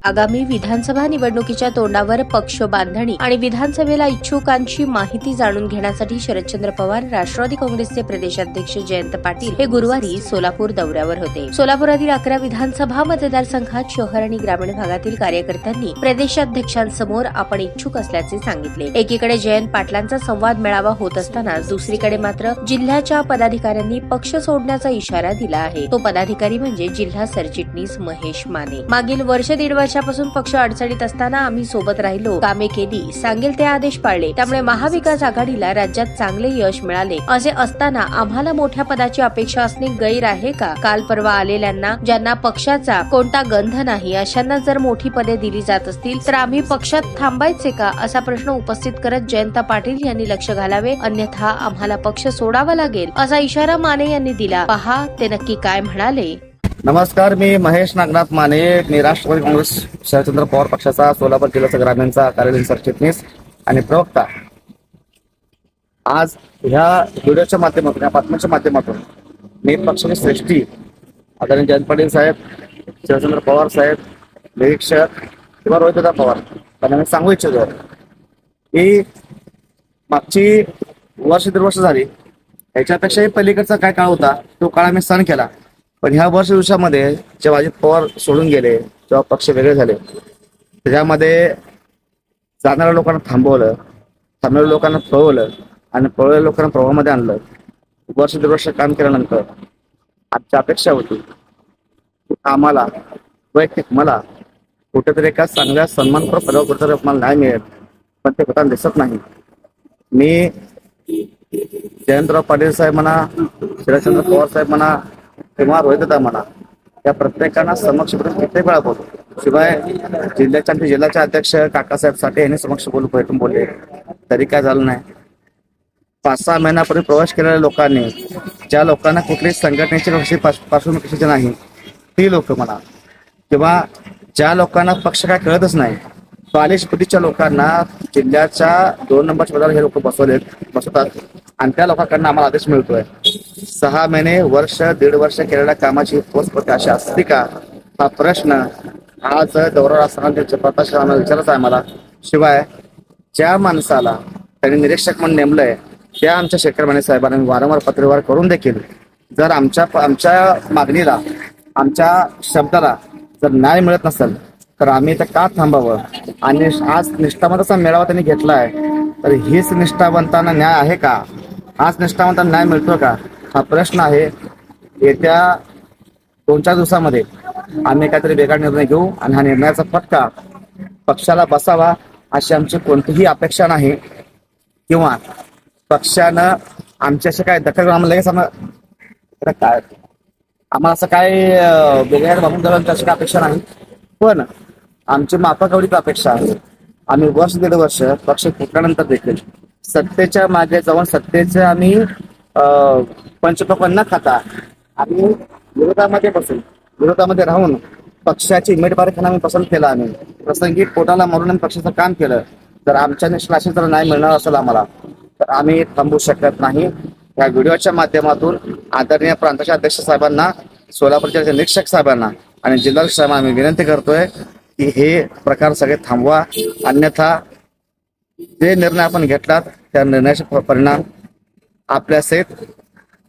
आगामी विधानसभा निवडणुकीच्या तोंडावर पक्ष बांधणी आणि विधानसभेला इच्छुकांची माहिती जाणून घेण्यासाठी शरदचंद्र पवार राष्ट्रवादी काँग्रेसचे प्रदेशाध्यक्ष जयंत पाटील हे गुरुवारी सोलापूर दौऱ्यावर होते। सोलापुरातील 11 विधानसभा मतदारसंघात शहर आणि ग्रामीण भागातील कार्यकर्त्यांनी प्रदेशाध्यक्षांसमोर आपण इच्छुक असल्याचे सांगितले। एकीकडे जयंत पाटलांचा संवाद मेळावा होत असताना दुसरीकडे मात्र जिल्ह्याच्या पदाधिकाऱ्यांनी पक्ष सोडण्याचा इशारा दिला आहे। तो पदाधिकारी म्हणजे जिल्हा सरचिटणीस महेश माने। मागील वर्ष दीड वर्षापासून पक्ष अडचणीत असताना आम्ही सोबत राहिलो, कामे केली, सांगेल ते आदेश पाळले, त्यामुळे महाविकास आघाडीला राज्यात चांगले यश मिळाले। असे असताना आम्हाला मोठ्या पदाची अपेक्षा असणे गैर आहे का? काल परवा आलेल्यांना, ज्यांना पक्षाचा कोणता गंध नाही, अशांना जर मोठी पदे दिली जात असतील तर आम्ही पक्षात थांबायचे का, असा प्रश्न उपस्थित करत जयंत पाटील यांनी लक्ष घालावे, अन्यथा आम्हाला पक्ष सोडावा लागेल, असा इशारा माने यांनी दिला। पहा ते नक्की काय म्हणाले। नमस्कार, मी महेश नागनाथ माने, मी राष्ट्रवादी काँग्रेस शरदचंद्र पवार पक्षाचा सोलापूर जिल्ह्याचा ग्रामीणचा कार्यालयीन सरचिटणीस आणि प्रवक्ता। आज ह्या व्हिडिओच्या माध्यमातून, या बातमीच्या माध्यमातून मी पक्षाचे श्रेष्ठी आदरणीय जयंत पाटील साहेब, शरदचंद्र पवार साहेब, निरीक्षक किंवा रोहितदादा पवार त्यांना मी सांगू इच्छितो की मागची वर्ष दीड वर्ष झाली, याच्यापेक्षाही पलीकडचा काय काळ होता तो काळ आम्ही सहन केला। पण ह्या वर्ष दिवसामध्ये जेव्हा अजित पवार सोडून गेले, जेव्हा पक्ष वेगळे झाले, त्याच्यामध्ये जाणाऱ्या लोकांना थांबवलं, थांबलेल्या लोकांना पळवलं आणि पळवलेल्या लोकांना प्रवाहामध्ये आणलं। वर्ष दीड वर्ष काम केल्यानंतर आमची अपेक्षा होती की आम्हाला वैयक्तिक मला कुठेतरी एका चांगल्या सन्मानपर पदावर कुठेतरी मला नाही मिळेल, पण ते होताना दिसत नाही। मी जयंतराव पाटील साहेब म्हणा, शरदचंद्र पवार साहेब म्हणा किंवा रोहितदादा म्हणा, या प्रत्येकांना समक्ष कित्येक वेळा बोलतो। शिवाय जिल्ह्याचे अध्यक्ष काकासाहेब साठे यांनी समक्ष भेटून बोलले, तरी काय झालं नाही। 5-6 महिन्यापूर्वी प्रवेश केलेल्या लोकांनी, ज्या लोकांना कुठलीही संघटनेची पार्श्वभूमी नाही, ती लोक म्हणा, किंवा ज्या लोकांना पक्ष काय कळतच नाही, बालिश बुद्धीच्या लोकांना जिल्ह्याच्या 2 नंबरच्या पदावर हे लोक बसवतात आणि त्या लोकांकडून आम्हाला आदेश मिळतोय। 6 महिने, वर्ष, दीड वर्ष केलेल्या कामाची पोचपावती अशी असते का, हा प्रश्न आज दौरा असताना प्रकाश आम्हाला विचारायचा आहे मला। शिवाय ज्या माणसाला त्यांनी निरीक्षक म्हणून नेमलंय, त्या आमच्या शेखर माने साहेबांनी वारंवार पत्रव्यवहार करून देखील जर आमच्या मागणीला, आमच्या शब्दाला जर न्याय मिळत नसेल तर आम्ही इथं का थांबावं? आणि आज निष्ठावंताचा मेळावा त्यांनी घेतलाय, तर हीच निष्ठावंतांना न्याय आहे का? आज निष्ठावंतांना न्याय मिळतो का, हा प्रश्न आहे। येत्या 2-4 दिवसामध्ये आम्ही काहीतरी वेगळा निर्णय घेऊ आणि हा निर्णयाचा फटका पक्षाला बसावा अशी आमची कोणतीही अपेक्षा नाही, किंवा पक्षानं आमच्याशी काय दखल आम्हाला लगेच काय आम्हाला असं काय वेगळ्या बाबून द्यावं अशी काय अपेक्षा नाही। पण आमची माफक एवढीच अपेक्षा आहे, आम्ही वर्ष दीड वर्ष पक्ष फुटल्यानंतर देखील सत्तेच्या मागे जाऊन सत्तेचे आम्ही पंचपक्वान्न न खाता आम्ही विरोधामध्ये राहून पक्षाची उमेदवारी आम्ही पसंत केला। आम्ही प्रसंगी पोटाला मारून पक्षाचं काम केलं। जर आमच्या निष्ठाशी जर नाही मिळणार असेल आम्हाला, तर आम्ही थांबू शकत नाही। या व्हिडिओच्या माध्यमातून आदरणीय प्रांताचे अध्यक्ष साहेबांना, सोलापूर जिल्ह्याचे निरीक्षक साहेबांना आणि जिल्हाधिकारी साहेबांना आम्ही विनंती करतोय की हे प्रकार सगळे थांबवा, अन्यथा जे निर्णय आपण घेतलात त्या निर्णयाचे परिणाम आपल्या सहित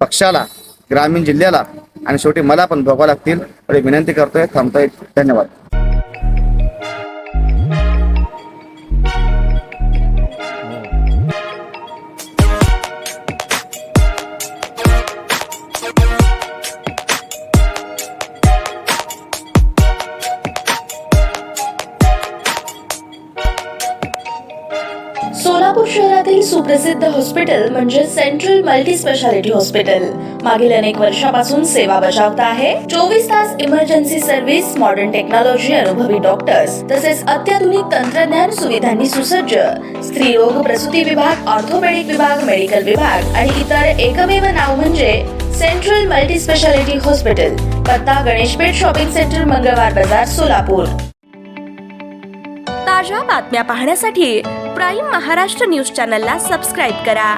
पक्षाला, ग्रामीण जिल्ह्याला आणि शेवटी मला पण भोगावे लागतील। एवढी विनंती करतोय, थांबतोय। धन्यवाद। सोलापूर शहरातील सुप्रसिद्ध हॉस्पिटल म्हणजे सेंट्रल मल्टी स्पेशालिटी हॉस्पिटल मागील अनेक वर्षापासून सेवा बजावत आहे। 24 तास इमर्जन्सी सर्व्हिस, मॉडर्न टेक्नॉलॉजी, अनुभवी डॉक्टर्स तसेच अत्याधुनिक तंत्रज्ञान सुविधांनी सुसज्ज स्त्रीरोग प्रसूती विभाग, ऑर्थोपेडिक विभाग, मेडिकल विभाग आणि इतर एकमेव नाव म्हणजे सेंट्रल मल्टी स्पेशालिटी हॉस्पिटल। पत्ता गणेशपेठ शॉपिंग सेंटर, मंगळवार बाजार, सोलापूर। ताज्या बातम्या पाहण्यासाठी प्राईम महाराष्ट्र न्यूज चॅनलला सबस्क्राईब करा।